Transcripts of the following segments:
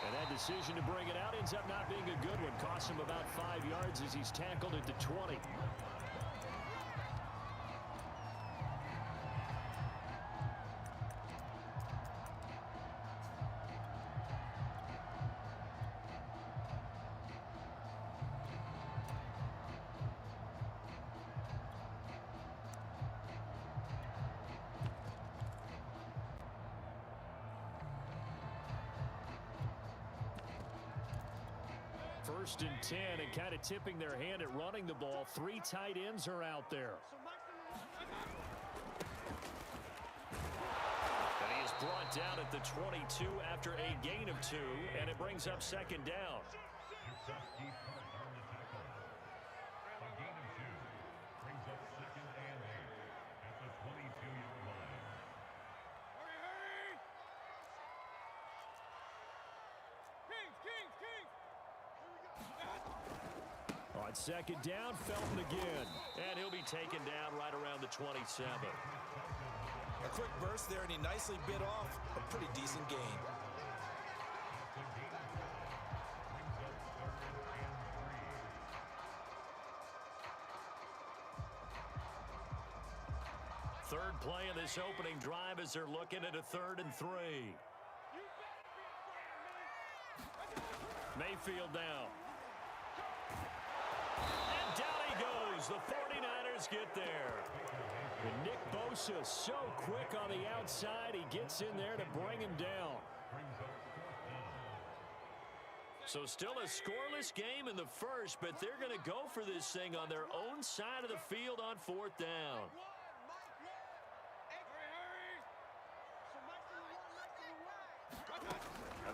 And that decision to bring it out ends up not being a good one. Costs him about 5 yards as he's tackled at the 20. First and 10, and kind of tipping their hand at running the ball. 3 tight ends are out there. And he is brought down at the 22 after a gain of 2, and it brings up second down. On second down, Felton again. And he'll be taken down right around the 27. A quick burst there, and he nicely bit off a pretty decent gain. Third play of this opening drive as they're looking at a 3rd and 3. Mayfield down. And down he goes. The 49ers get there. And Nick Bosa so quick on the outside. He gets in there to bring him down. So still a scoreless game in the first, but they're going to go for this thing on their own side of the field on 4th down.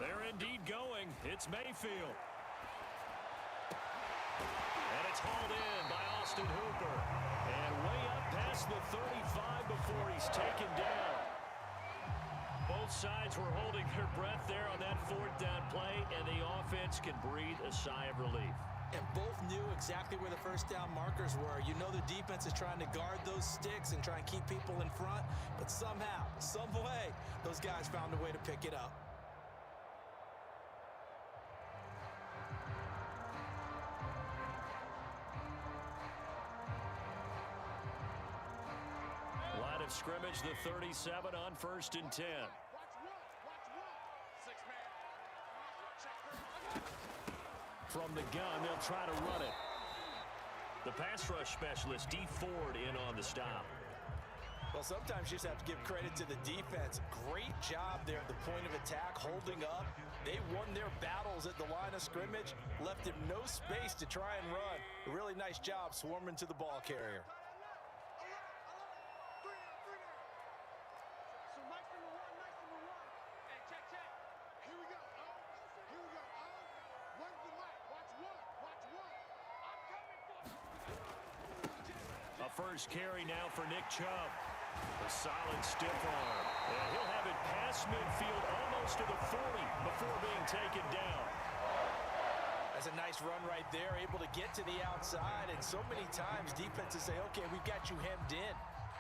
They're indeed going. It's Mayfield. And it's hauled in by Austin Hooper. And way up past the 35 before he's taken down. Both sides were holding their breath there on that 4th down play, and the offense can breathe a sigh of relief. And both knew exactly where the first down markers were. You know the defense is trying to guard those sticks and try and keep people in front, but somehow, some way, those guys found a way to pick it up. Line of scrimmage, the 37 on 1st and 10. From the gun, they'll try to run it. The pass rush specialist, D. Ford, in on the stop. Well, sometimes you just have to give credit to the defense. Great job there at the point of attack, holding up. They won their battles at the line of scrimmage, left him no space to try and run. A really nice job swarming to the ball carrier. First carry now for Nick Chubb. A solid stiff arm. And he'll have it past midfield almost to the 40 before being taken down. That's a nice run right there, able to get to the outside. And so many times defenses say, okay, we've got you hemmed in.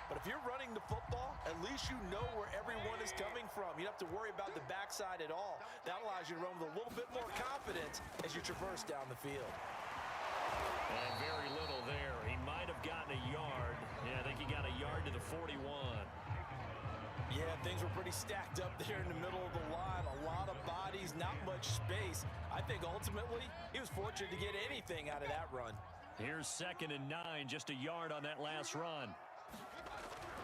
But if you're running the football, at least you know where everyone is coming from. You don't have to worry about the backside at all. That allows you to run with a little bit more confidence as you traverse down the field. And very little there. He might have gotten a yard. Yeah, I think he got a yard to the 41. Yeah, things were pretty stacked up there in the middle of the line. A lot of bodies, not much space. I think ultimately he was fortunate to get anything out of that run. Here's 2nd and 9, just a yard on that last run.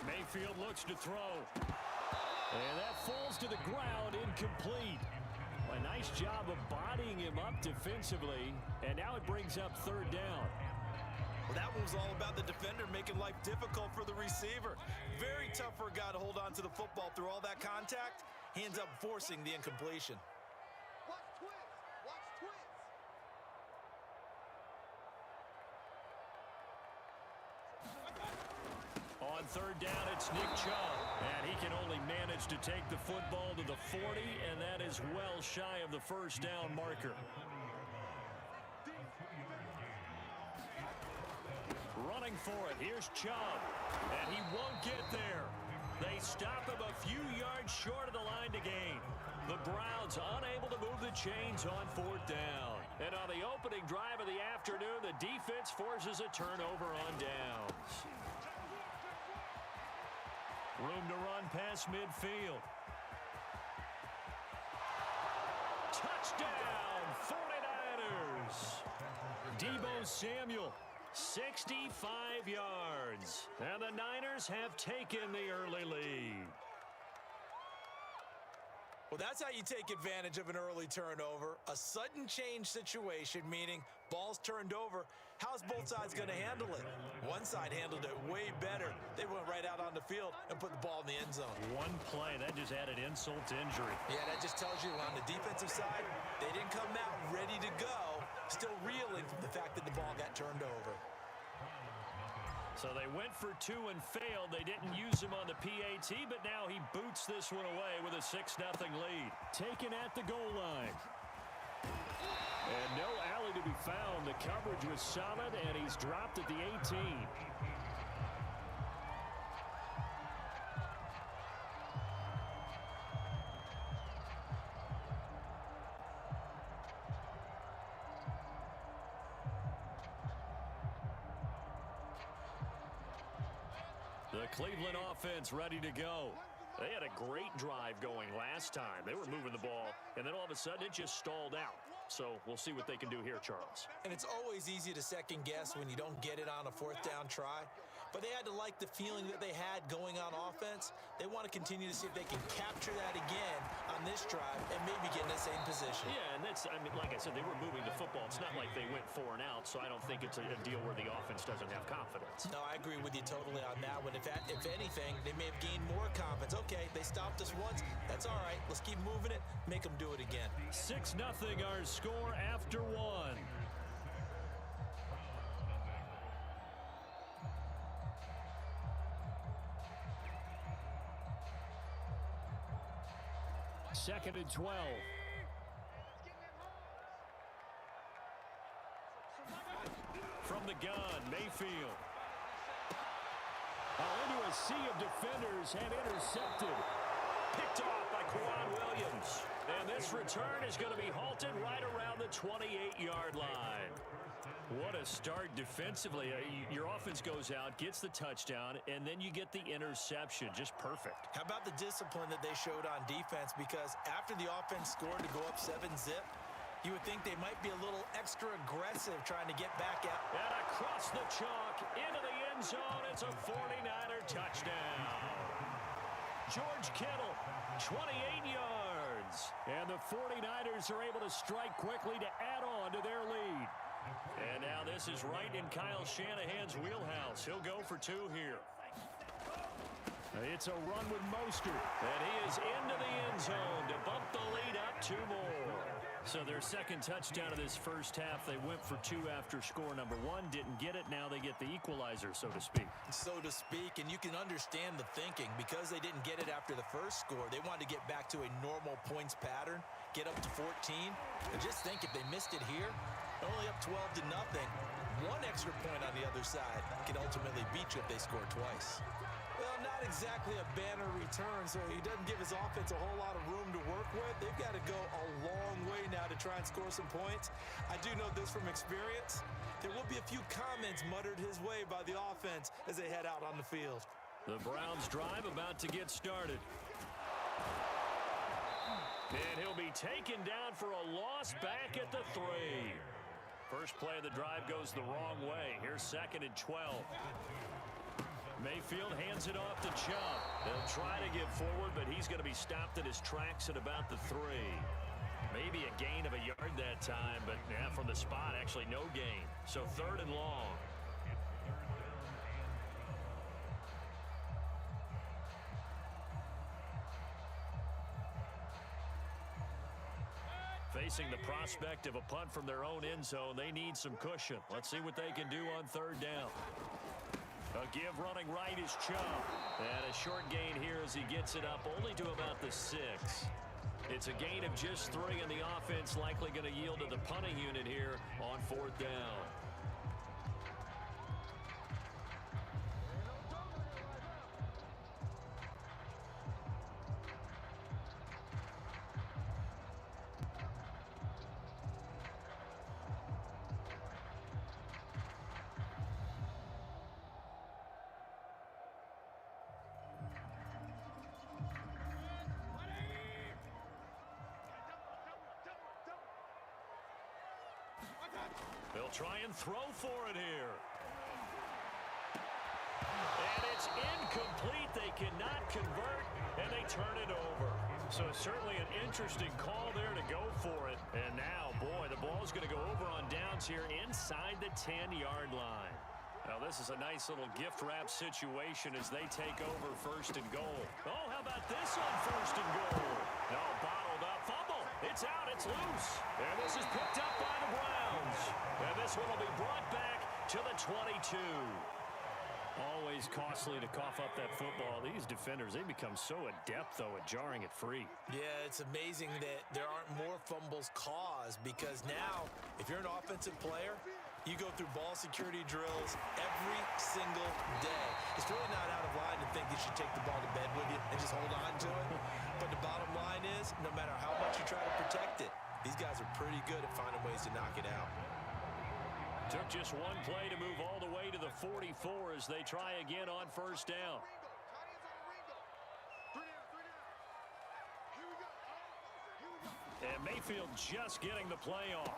Mayfield looks to throw. And that falls to the ground, incomplete. A nice job of bodying him up defensively, and now it brings up 3rd down. Well, that one was all about the defender making life difficult for the receiver. Very tough for a guy to hold on to the football through all that contact. He ends up forcing the incompletion. Watch twins. Watch twins. On 3rd down, it's Nick Chubb, and he can only manage to take the football to the 40, and that is well shy of the 1st down marker. Running for it, here's Chubb, and he won't get there. They stop him a few yards short of the line to gain. The Browns unable to move the chains on 4th down. And on the opening drive of the afternoon, the defense forces a turnover on downs. Room to run past midfield. Touchdown, 49ers. Deebo Samuel, 65 yards. And the Niners have taken the early lead. Well, that's how you take advantage of an early turnover. A sudden change situation, meaning ball's turned over. How's both sides going to handle it? One side handled it way better. They went right out on the field and put the ball in the end zone. One play, that just added insult to injury. Yeah, that just tells you on the defensive side, they didn't come out ready to go, still reeling from the fact that the ball got turned over. So they went for 2 and failed. They didn't use him on the PAT, but now he boots this one away with a 6-0 lead. Taken at the goal line. And no alley to be found. The coverage was solid, and he's dropped at the 18. The Cleveland offense ready to go. They had a great drive going last time. They were moving the ball, and then all of a sudden it just stalled out. So we'll see what they can do here, Charles. And it's always easy to second guess when you don't get it on a 4th down try. But they had to like the feeling that they had going on offense. They want to continue to see if they can capture that again on this drive and maybe get in the same position. Yeah, and that's, I mean, like I said, they were moving the football. It's not like they went 4 and out, so I don't think it's a deal where the offense doesn't have confidence. No, I agree with you totally on that one. If anything, they may have gained more confidence. Okay, they stopped us once. That's all right. Let's keep moving it. Make them do it again. 6-0 our score after 1. Second and 12. From the gun, Mayfield. Into a sea of defenders and intercepted. Picked off by Quan Williams. And this return is going to be halted right around the 28-yard line. What a start defensively. Your offense goes out, gets the touchdown, and then you get the interception. Just perfect. How about the discipline that they showed on defense? Because after the offense scored to go up 7-zip, you would think they might be a little extra aggressive trying to get back out. And across the chalk, into the end zone, it's a 49er touchdown. George Kittle, 28 yards. And the 49ers are able to strike quickly to add on to their lead. And now this is right in Kyle Shanahan's wheelhouse. He'll go for 2 here. It's a run with Mostert. And he is into the end zone to bump the lead up 2 more. So their second touchdown of this first half, they went for 2 after score number 1. Didn't get it. Now they get the equalizer, so to speak. So to speak, and you can understand the thinking. Because they didn't get it after the first score, they wanted to get back to a normal points pattern, get up to 14. And just think, if they missed it here, only up 12-0, 1 extra point on the other side can ultimately beat you if they score twice. Well, not exactly a banner return, so he doesn't give his offense a whole lot of room to work with. They've got to go a long way now to try and score some points. I do know this from experience. There will be a few comments muttered his way by the offense as they head out on the field. The Browns drive about to get started. And he'll be taken down for a loss back at the 3. First play of the drive goes the wrong way. Here's 2nd and 12. Mayfield hands it off to Chubb. They'll try to get forward, but he's going to be stopped in his tracks at about the 3. Maybe a gain of a yard that time, but yeah, from the spot, actually no gain. So 3rd and long. Facing the prospect of a punt from their own end zone, they need some cushion. Let's see what they can do on 3rd down. A give running right is Chubb. And a short gain here as he gets it up only to about the 6. It's a gain of just 3, and the offense likely going to yield to the punting unit here on 4th down. They'll try and throw for it here. And it's incomplete. They cannot convert, and they turn it over. So certainly an interesting call there to go for it. And now, boy, the ball's going to go over on downs here inside the 10-yard line. Now, this is a nice little gift wrap situation as they take over first and goal. Oh, how about this on first and goal? No, bottled up. Fumble. It's out. It's loose. And this is picked up by the Browns. And this one will be brought back to the 22. Always costly to cough up that football. These defenders, they become so adept, though, at jarring it free. Yeah, it's amazing that there aren't more fumbles caused because now, if you're an offensive player, you go through ball security drills every single day. It's really not out of line to think you should take the ball to bed with you and just hold on to it. But the bottom line is, no matter how much you try to protect it, these guys are pretty good at finding ways to knock it out. Took just one play to move all the way to the 44 as they try again on first down. And Mayfield just getting the play off.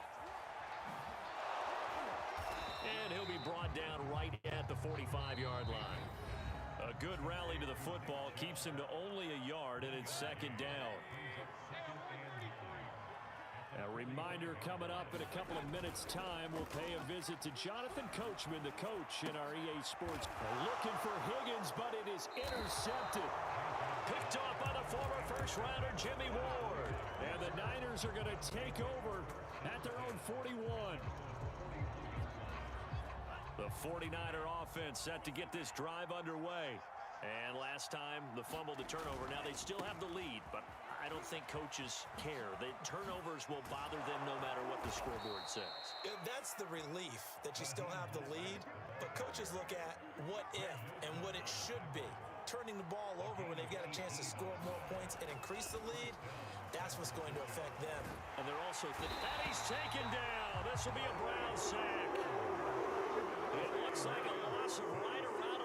And he'll be brought down right at the 45-yard line. A good rally to the football keeps him to only a yard, and it's second down. A reminder coming up in a couple of minutes' time, we'll pay a visit to Jonathan Coachman, the coach in our EA Sports. Looking for Higgins, but it is intercepted. Picked off by the former first-rounder Jimmy Ward. And the Niners are going to take over at their own 41. The 49er offense set to get this drive underway. And last time, the fumble to turnover. Now they still have the lead, but I don't think coaches care. The turnovers will bother them no matter what the scoreboard says. That's the relief that you still have the lead, but coaches look at what if and what it should be. Turning the ball over when they've got a chance to score more points and increase the lead, that's what's going to affect them. And they're also thinking, and he's taken down. This will be a Brown sack. It looks like a loss of right around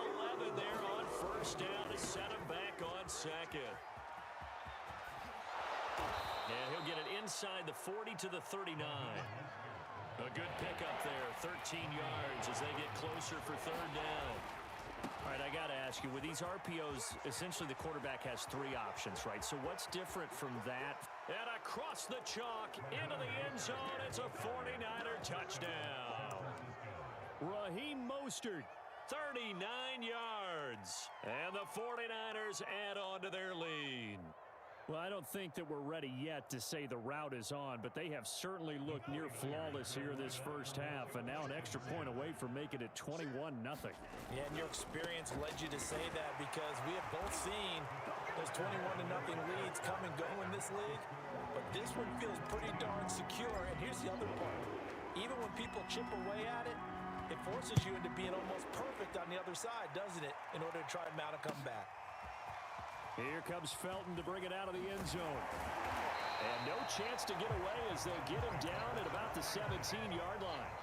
11 there on first down to set him back on second. And he'll get it inside the 40 to the 39. A good pickup there, 13 yards as they get closer for third down. All right, I got to ask you, with these RPOs, essentially the quarterback has three options, right? So what's different from that? And across the chalk, into the end zone, it's a 49er touchdown. Raheem Mostert, 39 yards. And the 49ers add on to their lead. Well, I don't think that we're ready yet to say the route is on, but they have certainly looked near flawless here this first half, and now an extra point away from making it 21-0. Yeah, and your experience led you to say that because we have both seen those 21-0 leads come and go in this league, but this one feels pretty darn secure, and here's the other part. Even when people chip away at it, it forces you into being almost perfect on the other side, doesn't it, in order to try and mount a comeback. Here comes Felton to bring it out of the end zone. And no chance to get away as they'll get him down at about the 17-yard line.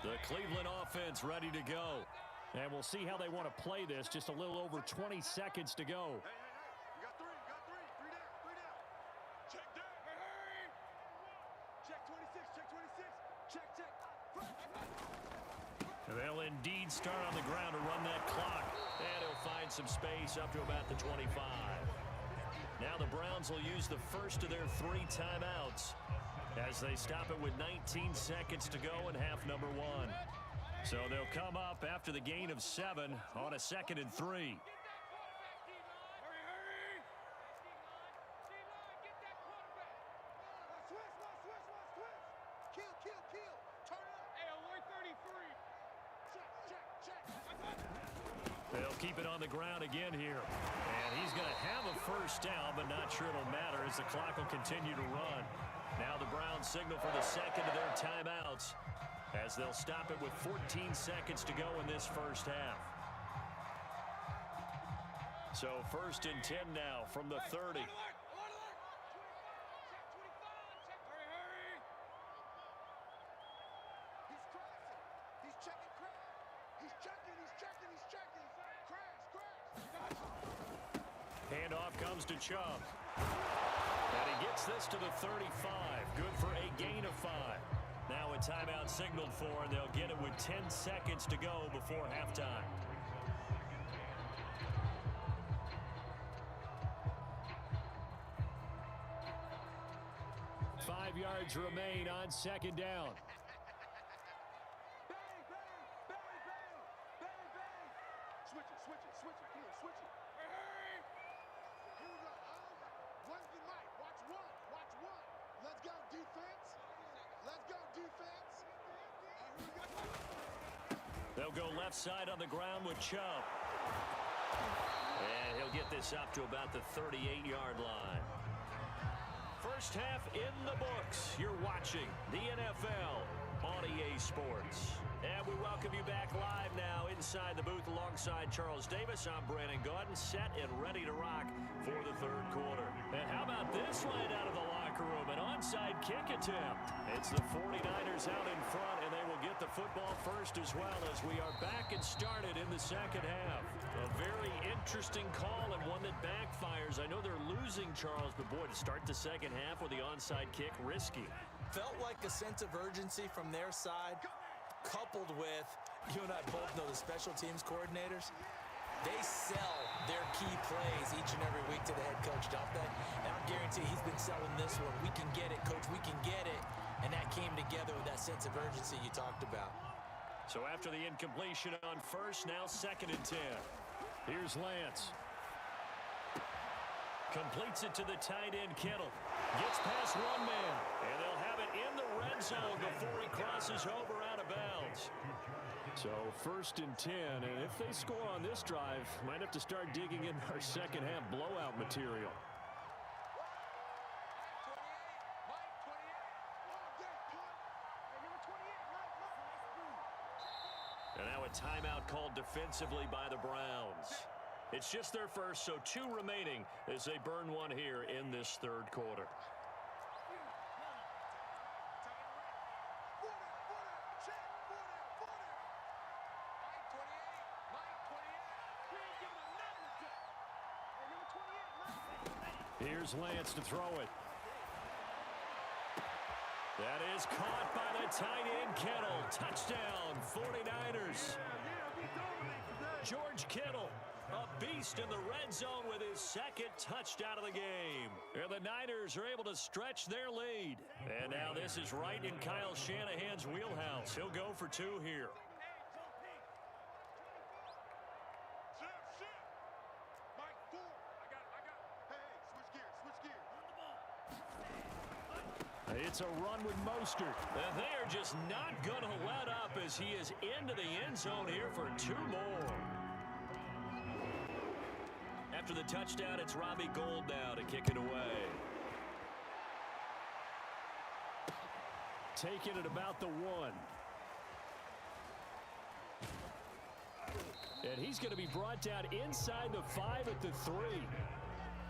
The Cleveland offense ready to go. And we'll see how they want to play this. Just a little over 20 seconds to go. You got three. Three down. Check down. Hey. Check 26. Check. They'll indeed start on the ground to run that clock. And he'll find some space up to about the 25. Now the Browns will use the first of their 3 timeouts as they stop it with 19 seconds to go in half number 1. So they'll come up after the gain of 7 on a 2nd and 3. They'll keep it on the ground again here. And he's going to have a first down, but not sure it'll matter as the clock will continue to run. Now the Browns signal for the second of their timeouts as they'll stop it with 14 seconds to go in this first half. So 1st and 10 now from the 30. Handoff comes to Chubb. And he gets this to the 35. Good for a gain of 5. Now a timeout signaled for, and they'll get it with 10 seconds to go before halftime. 5 yards remain on second down. Switch it. Come on, switch it. Here we go. Where's the mic? Watch one. Let's go, defense. Here we go. They'll go left side on the ground with Chubb. And he'll get this up to about the 38-yard line. First half in the books. You're watching the NFL on EA Sports. And we welcome you back live now inside the booth alongside Charles Davis. I'm Brandon Gaudin, set and ready to rock for the third quarter. And how about this right out of the locker room? An onside kick attempt. It's the 49ers out in front, and they will get the football first as well as we are back and started in the second half. A very interesting call and one that backfires. I know they're losing, Charles, but boy, to start the second half with the onside kick, risky. Felt like a sense of urgency from their side, coupled with, you and I both know the special teams coordinators, they sell their key plays each and every week to the head coach, don't they? And I guarantee he's been selling this one. We can get it, coach, we can get it. And that came together with that sense of urgency you talked about. So after the incompletion on first, now second and 10. Here's Lance. Completes it to the tight end, Kittle. Gets past one man, and they'll have it in the red zone before he crosses over out of bounds. So first and 10, and if they score on this drive, might have to start digging in our second half blowout material. And now a timeout called defensively by the Browns. It's just their first, so 2 remaining as they burn one here in this third quarter. Here's Lance to throw it. That is caught by the tight end, Kittle. Touchdown, 49ers. George Kittle, a beast in the red zone with his second touchdown of the game. And the Niners are able to stretch their lead. And now this is right in Kyle Shanahan's wheelhouse. He'll go for 2 here. It's a run with Mostert. And they are just not going to let up as he is into the end zone here for 2 more. After the touchdown, it's Robbie Gould now to kick it away. Taking it about the 1. And he's going to be brought down inside the 5 at the 3.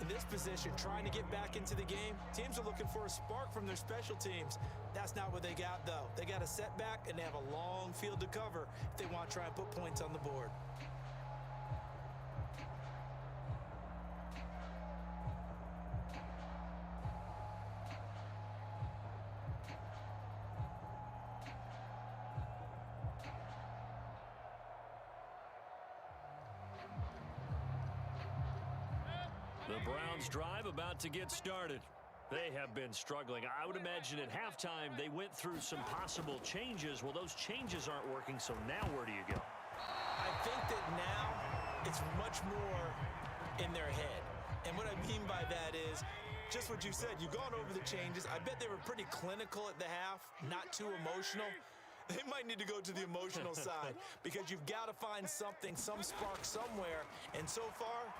In this position, trying to get back into the game, teams are looking for a spark from their special teams. That's not what they got, though. They got a setback, and they have a long field to cover if they want to try and put points on the board. The Browns drive about to get started. They have been struggling. I would imagine at halftime they went through some possible changes. Well, those changes aren't working, so now where do you go? I think that now it's much more in their head. And what I mean by that is just what you said. You've gone over the changes. I bet they were pretty clinical at the half, not too emotional. They might need to go to the emotional side because you've got to find something, some spark somewhere. And so far,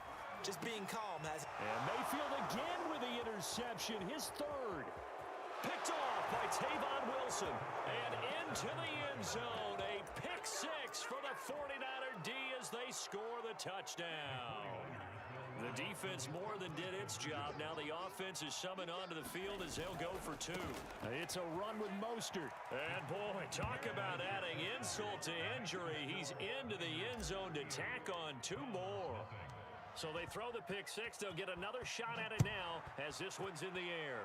just being calm has. And Mayfield again with the interception, his 3rd. Picked off by Tavon Wilson. And into the end zone. A pick 6 for the 49er D as they score the touchdown. The defense more than did its job. Now the offense is summoned onto the field as they'll go for 2. It's a run with Mostert. And boy, talk about adding insult to injury. He's into the end zone to tack on 2 more. So they throw the pick six. They'll get another shot at it now as this one's in the air.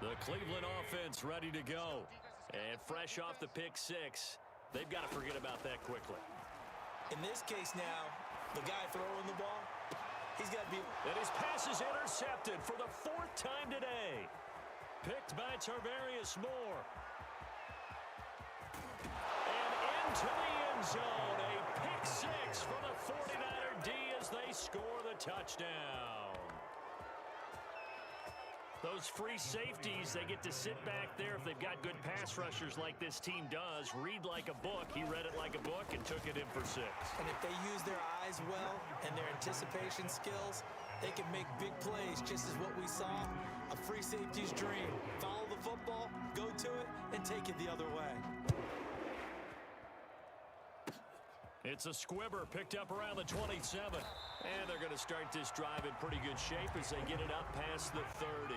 The Cleveland offense ready to go. And fresh off the pick six, they've got to forget about that quickly. In this case now, the guy throwing the ball, he's got to be... And his pass is intercepted for the fourth time today. Picked by Tarvarius Moore. And into the end zone. A pick six for the 49er D as they score the touchdown. Those free safeties, they get to sit back there if they've got good pass rushers like this team does. Read like a book. He read it like a book and took it in for six. And if they use their eyes well and their anticipation skills, they can make big plays, just as what we saw. A free safety's dream. Follow the football, go to it, and take it the other way. It's a squibber picked up around the 27. And they're going to start this drive in pretty good shape as they get it up past the 30.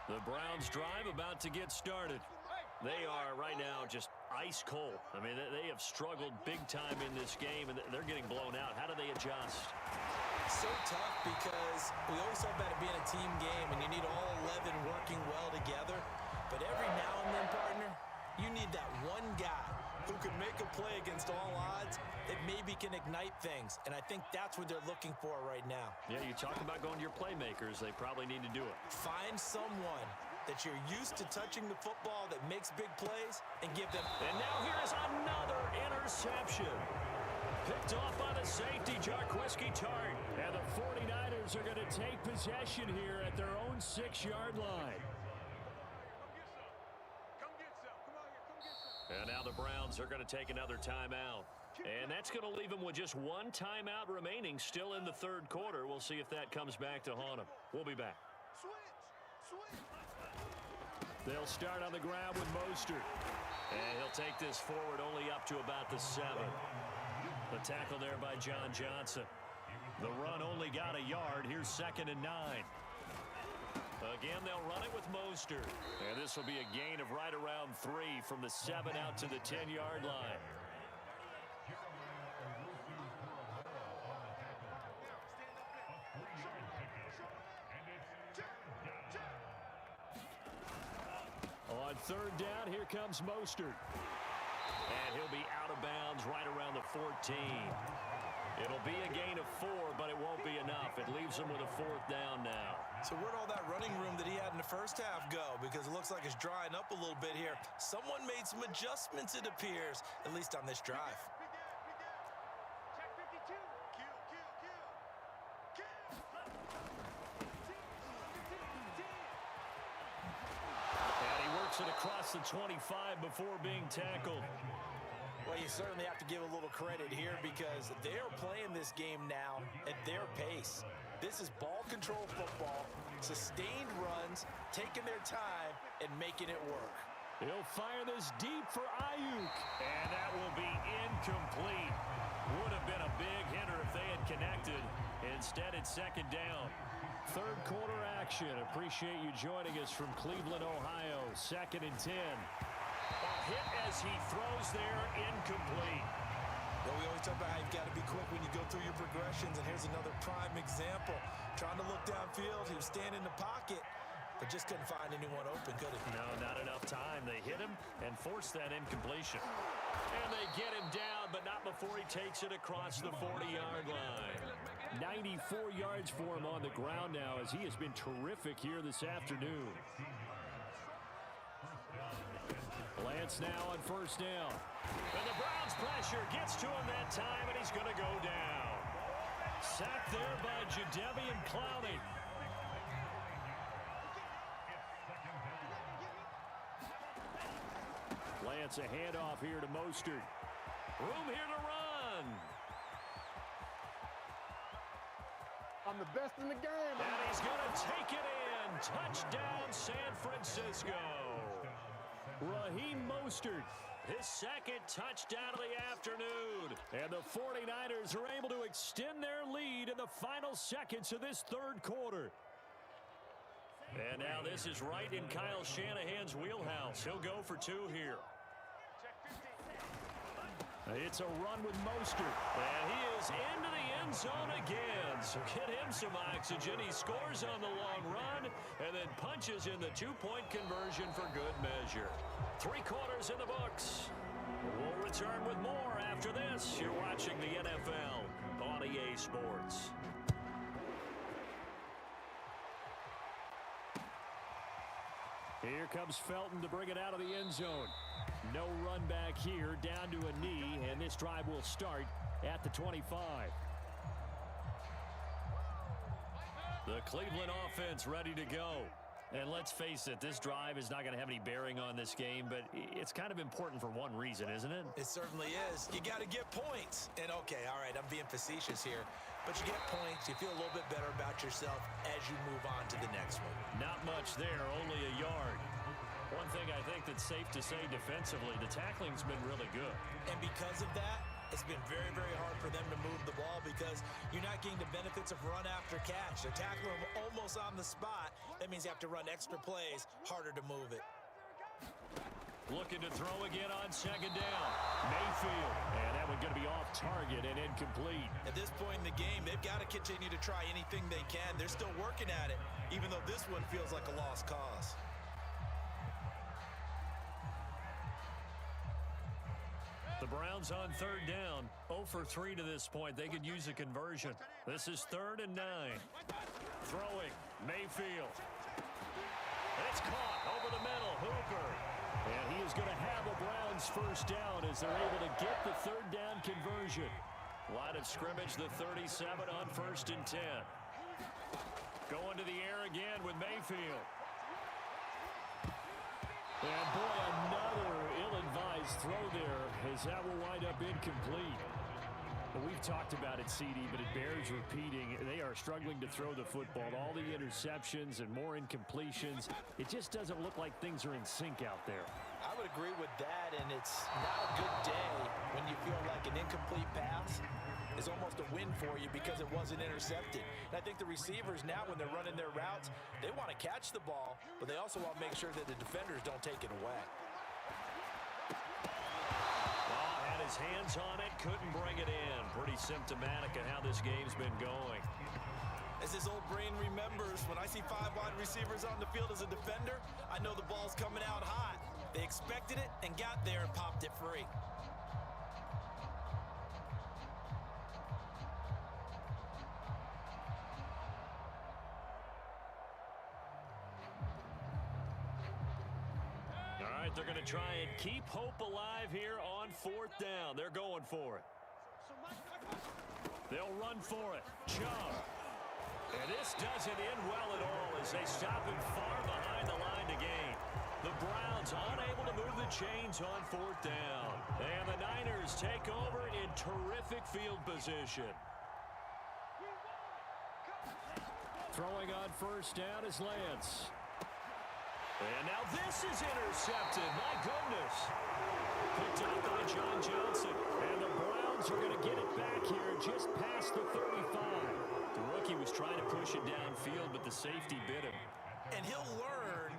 The Browns drive about to get started. They are right now just ice cold. I mean, they have struggled big time in this game, and they're getting blown out. How do they adjust? So tough because we always talk about it being a team game, and you need all 11 working well together. But every now and then, partner, you need that one guy who can make a play against all odds that maybe can ignite things. And I think that's what they're looking for right now. Yeah, you talk about going to your playmakers. They probably need to do it. Find someone that you're used to touching the football that makes big plays and give them. And now here's another interception. Picked off by the safety, Jarquiski Tart. And the 49ers are going to take possession here at their own 6-yard line. And now the Browns are going to take another timeout. And that's going to leave them with just one timeout remaining still in the third quarter. We'll see if that comes back to haunt them. We'll be back. They'll start on the ground with Mostert. And he'll take this forward only up to about the 7. The tackle there by John Johnson. The run only got a yard. Here's 2nd and 9. Again, they'll run it with Mostert. And this will be a gain of right around 3 from the 7 out to the 10-yard line. On 3rd down, here comes Mostert. And he'll be out of bounds right around the 14. It'll be a gain of 4, but it won't be enough. It leaves him with a 4th down now. So where'd all that running room that he had in the first half go? Because it looks like it's drying up a little bit here. Someone made some adjustments, it appears, at least on this drive. And he works it across the 25 before being tackled. Well, you certainly have to give a little credit here because they're playing this game now at their pace. This is ball control football, sustained runs, taking their time, and making it work. He'll fire this deep for Ayuk. And that will be incomplete. Would have been a big hitter if they had connected. Instead, it's 2nd down. Third quarter action. Appreciate you joining us from Cleveland, Ohio. 2nd and 10. A hit as he throws there, incomplete. Well, we always talk about how you've got to be quick when you go through your progressions, and here's another prime example. Trying to look downfield, he was standing in the pocket, but just couldn't find anyone open, could he? No, not enough time. They hit him and forced that incompletion. And they get him down, but not before he takes it across the 40-yard line. 94 yards for him on the ground now as he has been terrific here this afternoon. Lance now on 1st down. And the Browns pressure gets to him that time, and he's going to go down. Sacked there by Jadeveon Clowney. Lance a handoff here to Mostert. Room here to run. I'm the best in the game. And he's going to take it in. Touchdown, San Francisco. Raheem Mostert, his second touchdown of the afternoon. And the 49ers are able to extend their lead in the final seconds of this third quarter. And now this is right in Kyle Shanahan's wheelhouse. He'll go for two here. It's a run with Mostert. And he is into the end zone again. So get him some oxygen. He scores on the long run and then punches in the two-point conversion for good measure. 3 quarters in the books. We'll return with more after this. You're watching the NFL on EA Sports. Here comes Felton to bring it out of the end zone. No run back here, down to a knee, and this drive will start at the 25. The Cleveland offense ready to go. And let's face it, this drive is not going to have any bearing on this game, but it's kind of important for one reason, isn't it? It certainly is. You got to get points. And okay, all right, I'm being facetious here, but you get points, you feel a little bit better about yourself as you move on to the next one. Not much there, only a yard. One thing I think that's safe to say defensively, the tackling's been really good. And because of that, it's been very, very hard for them to move the ball because you're not getting the benefits of run after catch. They're tackling them almost on the spot. That means you have to run extra plays, harder to move it. Looking to throw again on second down. Mayfield. And that one going to be off target and incomplete. At this point in the game, they've got to continue to try anything they can. They're still working at it, even though this one feels like a lost cause. The Browns on third down, 0 for 3 to this point. They could use a conversion. This is 3rd and 9. Throwing, Mayfield. It's caught over the middle, Hooper. And he is going to have a Browns first down as they're able to get the third down conversion. Line of scrimmage, the 37 on 1st and 10. Going to the air again with Mayfield. And boy, another ill-advised throw there as that will wind up incomplete. Well, we've talked about it, CD, but it bears repeating. They are struggling to throw the football. All the interceptions and more incompletions. It just doesn't look like things are in sync out there. I would agree with that, and it's not a good day when you feel like an incomplete pass is almost a win for you because it wasn't intercepted. And I think the receivers now, when they're running their routes, they want to catch the ball, but they also want to make sure that the defenders don't take it away. Well, had his hands on it, couldn't bring it in. Pretty symptomatic of how this game's been going. As his old brain remembers, when I see 5 wide receivers on the field as a defender, I know the ball's coming out hot. They expected it and got there and popped it free. They're going to try and keep hope alive here on 4th down. They're going for it. They'll run for it. Chubb. And this doesn't end well at all as they stop him far behind the line to gain. The Browns unable to move the chains on 4th down. And the Niners take over in terrific field position. Throwing on 1st down is Lance. And now this is intercepted. My goodness. Picked up by John Johnson. And the Browns are going to get it back here just past the 35. The rookie was trying to push it downfield, but the safety bit him. And he'll learn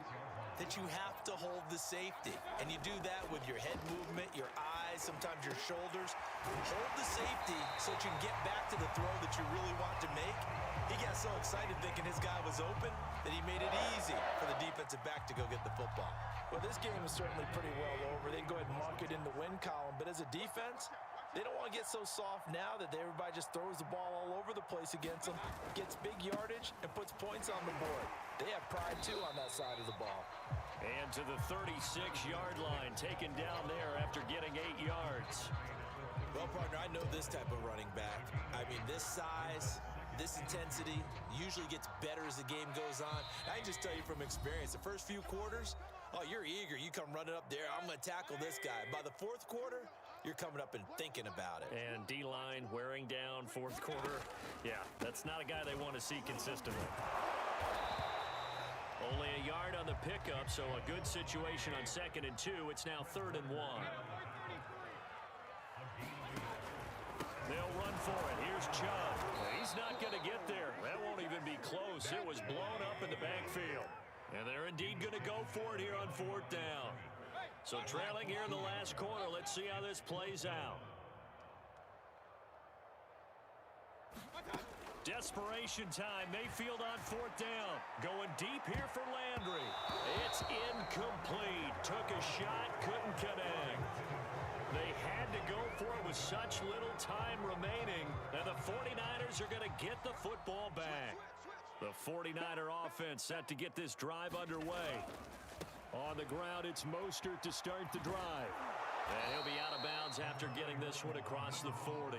that you have to hold the safety. And you do that with your head movement, your eyes, sometimes your shoulders. Hold the safety so that you can get back to the throw that you really want to make. He got so excited thinking his guy was open that he made it easy for the defensive back to go get the football. Well, this game is certainly pretty well over. They can go ahead and mark it in the win column. But as a defense, they don't want to get so soft now that everybody just throws the ball all over the place against them, gets big yardage, and puts points on the board. They have pride, too, on that side of the ball. And to the 36-yard line, taken down there after getting 8 yards. Well, partner, I know this type of running back. I mean, this size, this intensity usually gets better as the game goes on. I can just tell you from experience, the first few quarters, oh, you're eager. You come running up there, I'm going to tackle this guy. By the 4th quarter, you're coming up and thinking about it. And D-line wearing down 4th quarter. Yeah, that's not a guy they want to see consistently. Only a yard on the pickup, so a good situation on 2nd and 2. It's now 3rd and 1. They'll run for it. Here's Chubb. He's not going to get there. That won't even be close. It was blown up in the backfield. And they're indeed going to go for it here on 4th down. So trailing here in the last quarter. Let's see how this plays out. Desperation time. Mayfield on 4th down. Going deep here for Landry. It's incomplete. Took a shot, couldn't connect. They had to go for it with such little time remaining. And the 49ers are going to get the football back. The 49er offense set to get this drive underway. On the ground, it's Mostert to start the drive. And he'll be out of bounds after getting this one across the 40.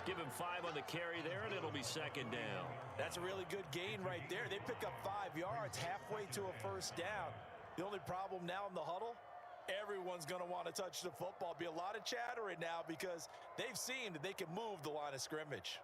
Give him 5 on the carry there, and it'll be 2nd down. That's a really good gain right there. They pick up 5 yards halfway to a 1st down. The only problem now in the huddle, everyone's going to want to touch the football. Be a lot of chatter right now because they've seen that they can move the line of scrimmage.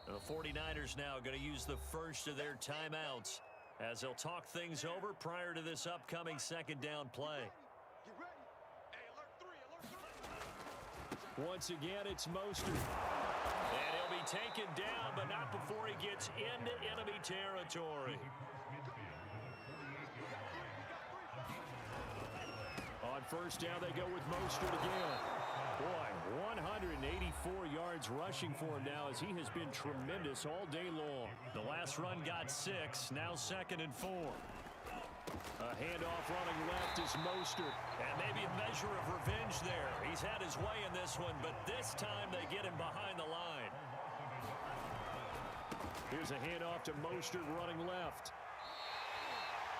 The 49ers now going to use the first of their timeouts as they'll talk things over prior to this upcoming 2nd down play. Get ready. Hey, alert 3. Once again, it's Mostert. And he'll be taken down, but not before he gets into enemy territory. On 1st down, they go with Mostert again. Boy, 184 yards rushing for him now as he has been tremendous all day long. The last run got 6, now 2nd and 4. A handoff running left is Mostert. And maybe a measure of revenge there. He's had his way in this one, but this time they get him behind the line. Here's a handoff to Mostert running left.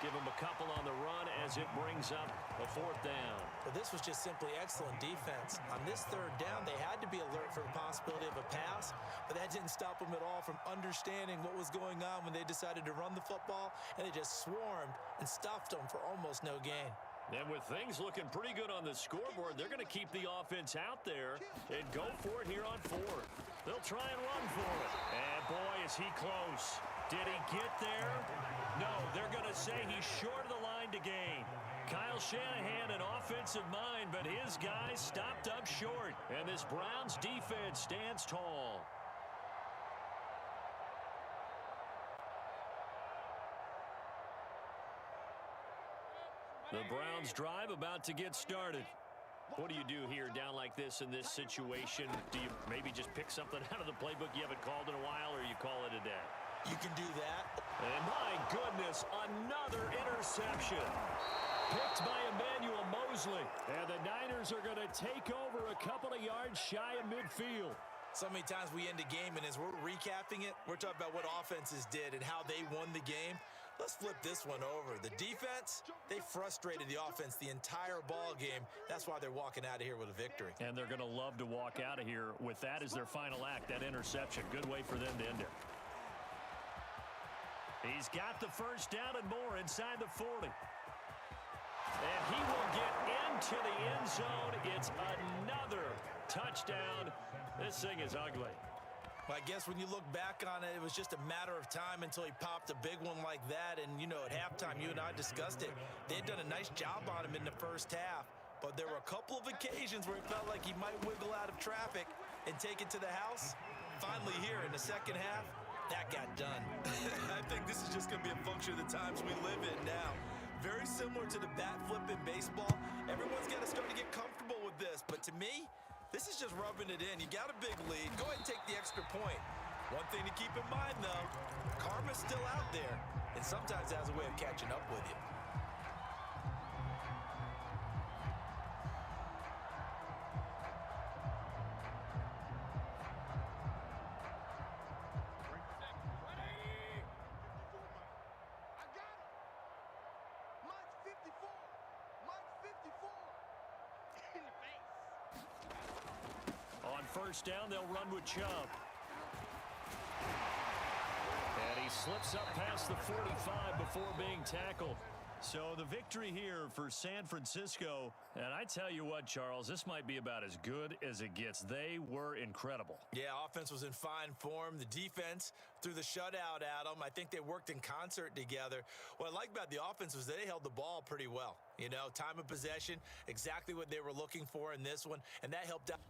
Give him a couple on the run as it brings up a 4th down. Well, this was just simply excellent defense. On this 3rd down, they had to be alert for the possibility of a pass, but that didn't stop them at all from understanding what was going on when they decided to run the football, and they just swarmed and stuffed them for almost no gain. And with things looking pretty good on the scoreboard, they're going to keep the offense out there and go for it here on 4th. They'll try and run for it. And boy, is he close. Did he get there? No, they're going to say he's short of the line to gain. Kyle Shanahan, an offensive mind, but his guys stopped up short. And this Browns defense stands tall. The Browns drive about to get started. What do you do here down like this in this situation? Do you maybe just pick something out of the playbook you haven't called in a while, or you call it a day? You can do that. And my goodness, another interception. Picked by Emmanuel Mosley. And the Niners are going to take over a couple of yards shy of midfield. So many times we end a game, and as we're recapping it, we're talking about what offenses did and how they won the game. Let's flip this one over. The defense, they frustrated the offense the entire ball game. That's why they're walking out of here with a victory. And they're going to love to walk out of here with that as their final act, that interception. Good way for them to end it. He's got the 1st down and more inside the 40. And he will get into the end zone. It's another touchdown. This thing is ugly. Well, I guess when you look back on it, it was just a matter of time until he popped a big one like that. And, you know, at halftime, you and I discussed it. They had done a nice job on him in the 1st half. But there were a couple of occasions where it felt like he might wiggle out of traffic and take it to the house. Finally here in the 2nd half, that got done. I think this is just going to be a function of the times we live in now. Very similar to the bat flip in baseball. Everyone's got to start to get comfortable with this. But to me, this is just rubbing it in. You got a big lead. Go ahead and take the extra point. One thing to keep in mind, though, karma's still out there, and sometimes it has a way of catching up with you. On first down, they'll run with Chubb. And he slips up past the 45 before being tackled. So the victory here for San Francisco. And I tell you what, Charles, this might be about as good as it gets. They were incredible. Yeah, offense was in fine form. The defense threw the shutout at them. I think they worked in concert together. What I like about the offense was they held the ball pretty well. You know, time of possession, exactly what they were looking for in this one, and that helped out.